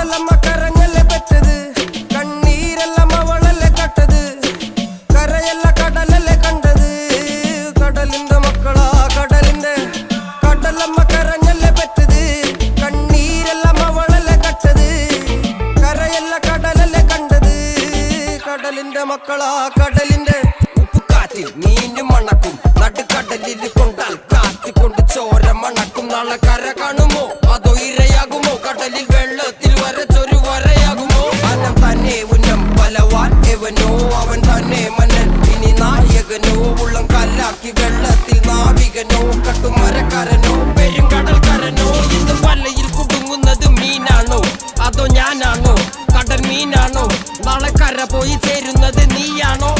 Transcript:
കടലമ്മ കരഞ്ഞല്ലേ പെറ്റത്, കണ്ണീരെല്ലാം അവളല്ലേ കട്ടത്, കരയല്ല കടലല്ലേ കണ്ടത്. കടലിന്റെ മക്കളാ കടലിന്റെ, കടലമ്മ കരഞ്ഞല്ലേ പെറ്റത്, കണ്ണീരെല്ലാം അവളല്ലേ കട്ടത്, കരയല്ല കടലല്ലേ കണ്ടത്. കടലിന്റെ മക്കളാ കടലിന്റെ. ഉപ്പുകാറ്റിൽ മീനും മണക്കും, നടുക്കടലിൽ കൊണ്ടാൽ കാറ്റിക്കൊണ്ട് ചോര മണക്കും. നാളെ കര കാണുമോ അതോ ഇരയാകുമോ, കടലിൽ വെള്ളത്തിൽ വരച്ചൊരു വരയാകുമോ. അനം തന്നെ ഉന്നം ബലവാൻ എവനോ, അവൻ തന്നെ മന്നൻ ഇനി നായകനോ. ഉള്ളം കല്ലാക്കി വെള്ളത്തിൽ നാവികനോ, കട്ടുമരക്കാരനോ പെരുങ്കടൽക്കാരനോ. ഇന്ന് വലയിൽ കുടുങ്ങുന്നത് മീനാണോ അതോ ഞാനാണോ, കടൽ മീനാണോ. നാളെ കര പോയി ചേരുന്നത് നീയാണോ